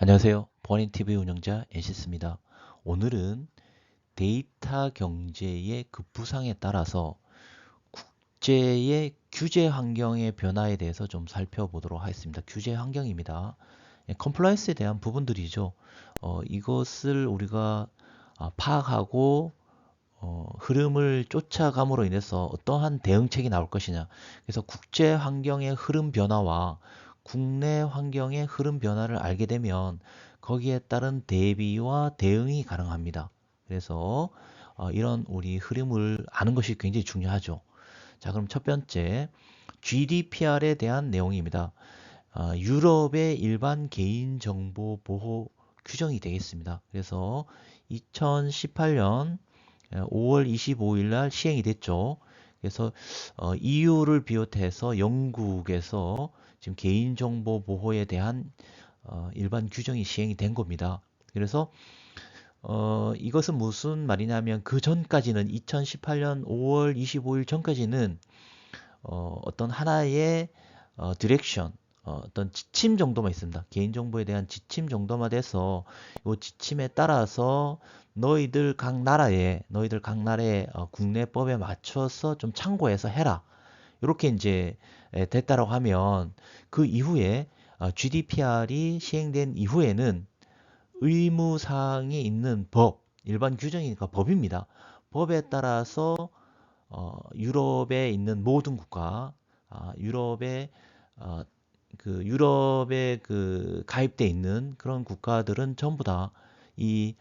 안녕하세요. 버닝TV 운영자 엔시스입니다. 오늘은 데이터 경제의 급부상에 따라서 국제의 규제 환경의 변화에 대해서 좀 살펴보도록 하겠습니다. 규제 환경입니다. 컴플라이언스에 대한 부분들이죠. 이것을 우리가 파악하고 흐름을 쫓아감으로 인해서 어떠한 대응책이 나올 것이냐. 그래서 국제 환경의 흐름 변화와 국내 환경의 흐름 변화를 알게 되면 거기에 따른 대비와 대응이 가능합니다. 그래서 이런 우리 흐름을 아는 것이 굉장히 중요하죠. 자, 그럼 첫 번째 GDPR에 대한 내용입니다. 유럽의 일반 개인정보 보호 규정이 되겠습니다. 그래서 2018년 5월 25일 날 시행이 됐죠. 그래서 EU를 비롯해서 영국에서 지금 개인정보 보호에 대한 일반 규정이 시행이 된 겁니다. 그래서 이것은 무슨 말이냐면 그 전까지는 2018년 5월 25일 전까지는 어떤 하나의 디렉션, 어떤 지침 정도만 있습니다. 개인정보에 대한 지침 정도만 돼서 이 지침에 따라서 너희들 각 나라의 국내법에 맞춰서 좀 참고해서 해라. 이렇게 이제 됐다라고 하면 그 이후에 GDPR이 시행된 이후에는 의무사항이 있는 법, 일반 규정이니까 법입니다. 법에 따라서 유럽에 있는 모든 국가, 유럽의 유럽에 가입돼 있는 그런 국가들은 전부 다 이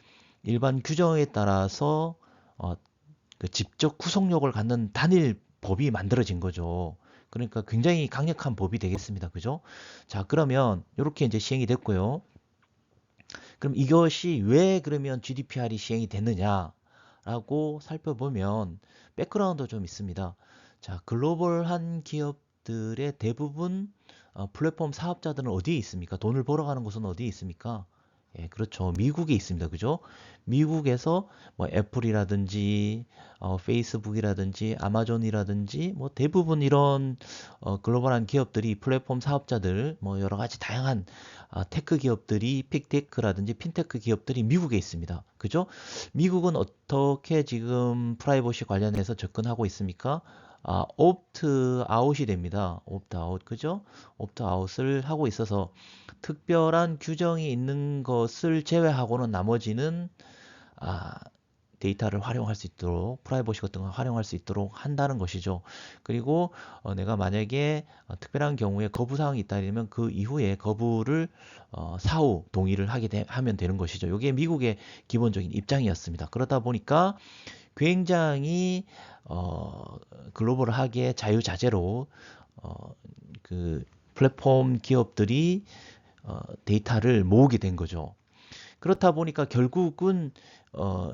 일반 규정에 따라서 어, 직접 구속력을 갖는 단일 법이 만들어진 거죠. 그러니까 굉장히 강력한 법이 되겠습니다. 그죠? 자, 그러면 이렇게 이제 시행이 됐고요. 그럼 이것이 왜 그러면 GDPR이 시행이 됐느냐라고 살펴보면 백그라운드 좀 있습니다. 자, 글로벌한 기업들의 대부분 플랫폼 사업자들은 어디에 있습니까? 돈을 벌어가는 곳은 어디에 있습니까? 예, 그렇죠. 미국에 있습니다. 그죠? 미국에서 뭐 애플이라든지 페이스북이라든지 아마존이라든지 뭐 대부분 이런 글로벌한 기업들이 플랫폼 사업자들 뭐 여러 가지 다양한 테크 기업들이 픽테크라든지 핀테크 기업들이 미국에 있습니다. 그죠? 미국은 어떻게 지금 프라이버시 관련해서 접근하고 있습니까? 옵트 아웃이 됩니다. 옵트 아웃, 그죠? 옵트 아웃을 하고 있어서 특별한 규정이 있는 것을 제외하고는 나머지는 아, 데이터를 활용할 수 있도록 프라이버시 같은 걸 활용할 수 있도록 한다는 것이죠. 그리고 내가 만약에 특별한 경우에 거부 사항이 있다면 그 이후에 거부를 사후 동의를 하면 되는 것이죠. 이게 미국의 기본적인 입장이었습니다. 그러다 보니까 굉장히 글로벌하게 자유자재로 어, 그 플랫폼 기업들이 데이터를 모으게 된 거죠. 그렇다 보니까 결국은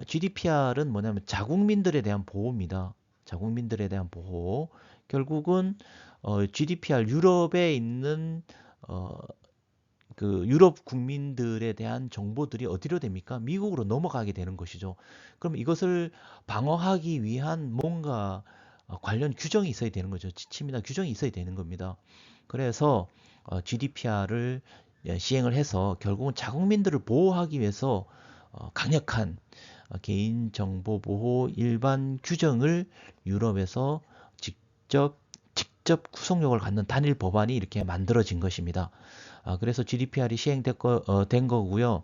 GDPR은 뭐냐면 자국민들에 대한 보호입니다. 자국민들에 대한 보호. 결국은 GDPR 유럽에 있는 어, 유럽 국민들에 대한 정보들이 어디로 됩니까? 미국으로 넘어가게 되는 것이죠. 그럼 이것을 방어하기 위한 뭔가 관련 규정이 있어야 되는 거죠. 지침이나 규정이 있어야 되는 겁니다. 그래서 GDPR을 시행을 해서 결국은 자국민들을 보호하기 위해서 강력한 개인정보 보호 일반 규정을 유럽에서 직접 직접 구속력을 갖는 단일 법안이 이렇게 만들어진 것입니다. 그래서 GDPR이 된 거고요.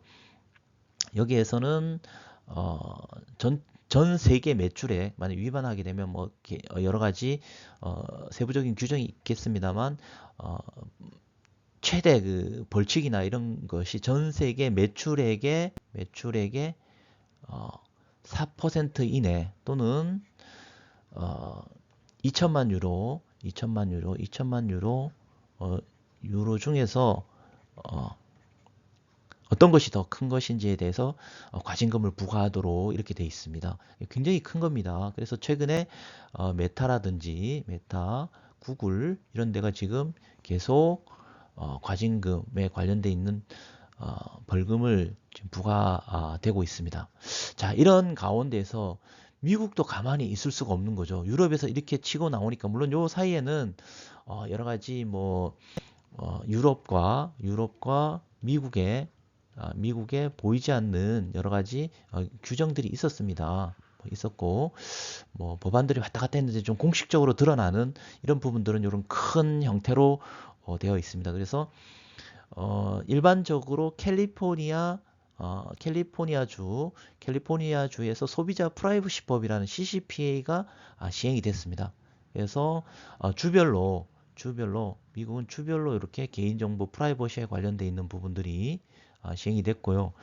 여기에서는 어, 전 세계 매출에 만약 위반하게 되면 뭐 여러 가지 세부적인 규정이 있겠습니다만 최대 그 벌칙이나 이런 것이 전 세계 매출액의 어, 4% 이내 또는 어, 2천만 유로, 2천만 유로, 유로 중에서 어, 어떤 것이 더 큰 것인지에 대해서 과징금을 부과하도록 이렇게 돼 있습니다. 굉장히 큰 겁니다. 그래서 최근에 메타, 구글 이런 데가 지금 계속 과징금에 관련돼 있는 벌금을 지금 부과되고 있습니다. 자, 이런 가운데서 미국도 가만히 있을 수가 없는 거죠. 유럽에서 이렇게 치고 나오니까 물론 요 사이에는 여러 가지 뭐 유럽과 미국의 미국에 보이지 않는 여러 가지 규정들이 있었습니다. 있었고 뭐 법안들이 왔다 갔다 했는데 좀 공식적으로 드러나는 이런 부분들은 이런 큰 형태로 되어 있습니다. 그래서 일반적으로 캘리포니아주에서 소비자 프라이버시법이라는 CCPA가 시행이 됐습니다. 그래서 주별로 미국은 주별로 이렇게 개인정보 프라이버시에 관련돼 있는 부분들이 시행이 됐고요.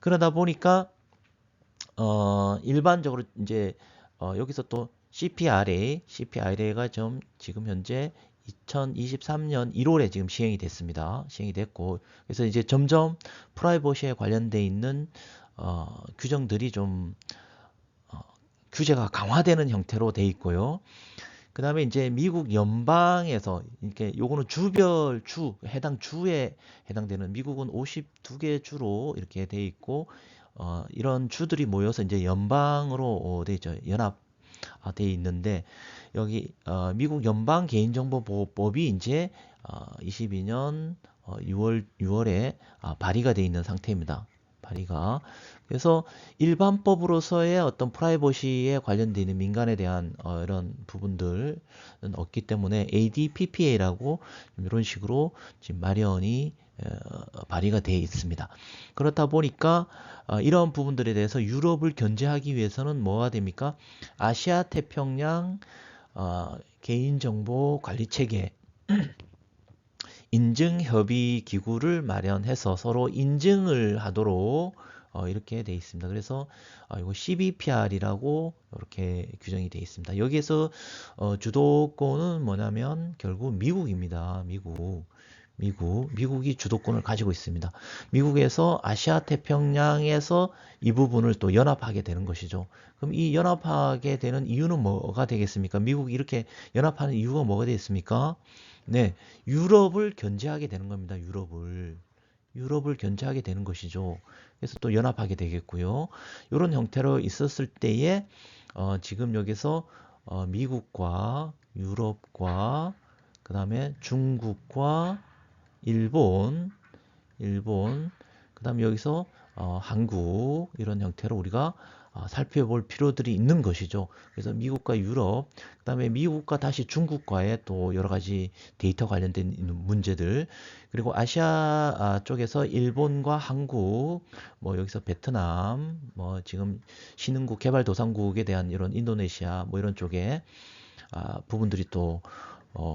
그러다 보니까 일반적으로 이제 여기서 또 CPRA가 지금 현재 2023년 1월에 지금 시행이 됐습니다. 시행이 됐고 그래서 이제 점점 프라이버시에 관련돼 있는 규정들이 좀 규제가 강화되는 형태로 돼 있고요. 그 다음에 이제 미국 연방에서 이렇게 요거는 해당 주에 해당되는 미국은 52개 주로 이렇게 돼 있고 이런 주들이 모여서 이제 연방으로 돼 있죠. 돼 있는데 여기 미국 연방 개인정보보호법이 이제 22년 6월에 발의가 돼 있는 상태입니다. 발의가. 그래서 일반법으로서의 어떤 프라이버시에 관련되는 민간에 대한 이런 부분들은 없기 때문에 ADPPA라고 이런 식으로 지금 마련이 발의가 되어 있습니다. 그렇다 보니까 이런 부분들에 대해서 유럽을 견제하기 위해서는 뭐가 됩니까? 아시아 태평양 개인정보 관리 체계 인증협의 기구를 마련해서 서로 인증을 하도록 이렇게 돼 있습니다. 그래서 이거 CBPR이라고 이렇게 규정이 돼 있습니다. 여기에서 주도권은 뭐냐면 결국 미국입니다. 미국이 주도권을 가지고 있습니다. 미국에서 아시아 태평양에서 이 부분을 또 연합하게 되는 것이죠. 그럼 이 연합하게 되는 이유는 뭐가 되겠습니까? 미국이 이렇게 연합하는 이유가 뭐가 되겠습니까? 네, 유럽을 견제하게 되는 겁니다. 유럽을 견제하게 되는 것이죠. 그래서 또 연합하게 되겠고요. 이런 형태로 있었을 때에 지금 여기서 미국과 유럽과 그 다음에 중국과 일본, 그 다음에 여기서 한국 이런 형태로 우리가 살펴볼 필요들이 있는 것이죠. 그래서 미국과 유럽, 그 다음에 미국과 다시 중국과의 또 여러 가지 데이터 관련된 문제들, 그리고 아시아 쪽에서 일본과 한국, 뭐 여기서 베트남, 뭐 지금 신흥국 개발도상국에 대한 이런 인도네시아, 뭐 이런 쪽에 부분들이 또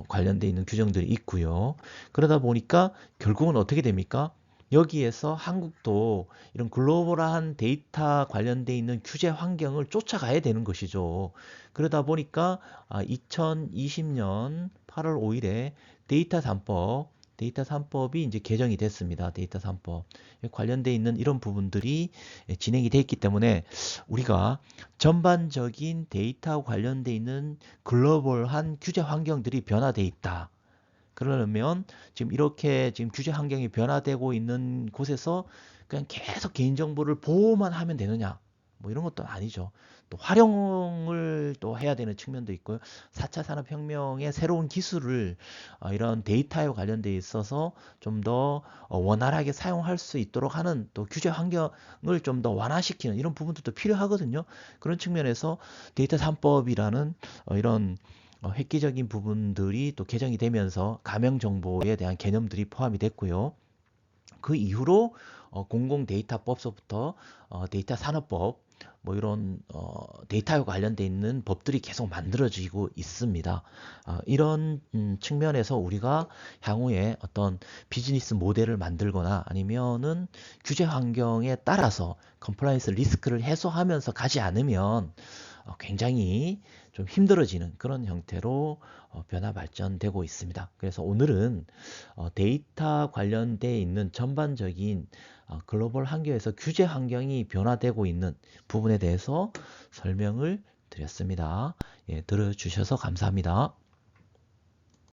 관련돼 있는 규정들이 있고요. 그러다 보니까 결국은 어떻게 됩니까? 여기에서 한국도 이런 글로벌한 데이터 관련돼 있는 규제 환경을 쫓아가야 되는 것이죠. 그러다 보니까 2020년 8월 5일에 데이터 3법이 이제 개정이 됐습니다. 데이터 3법. 관련돼 있는 이런 부분들이 진행이 돼 있기 때문에 우리가 전반적인 데이터 관련돼 있는 글로벌한 규제 환경들이 변화돼 있다. 그러면 지금 이렇게 지금 규제 환경이 변화되고 있는 곳에서 그냥 계속 개인정보를 보호만 하면 되느냐? 뭐 이런 것도 아니죠. 또 활용을 또 해야 되는 측면도 있고요. 4차 산업혁명의 새로운 기술을 이런 데이터에 관련돼 있어서 좀 더 원활하게 사용할 수 있도록 하는 또 규제 환경을 좀 더 완화시키는 이런 부분들도 필요하거든요. 그런 측면에서 데이터 3법이라는 이런 획기적인 부분들이 또 개정이 되면서 가명 정보에 대한 개념들이 포함이 됐고요. 그 이후로 공공데이터법서부터 데이터 산업법 뭐 이런 데이터와 관련돼 있는 법들이 계속 만들어지고 있습니다. 이런 측면에서 우리가 향후에 어떤 비즈니스 모델을 만들거나 아니면은 규제 환경에 따라서 컴플라이언스 리스크를 해소하면서 가지 않으면 굉장히 좀 힘들어지는 그런 형태로 변화 발전되고 있습니다. 그래서 오늘은 데이터 관련돼 있는 전반적인 글로벌 환경에서 규제 환경이 변화되고 있는 부분에 대해서 설명을 드렸습니다. 예, 들어주셔서 감사합니다.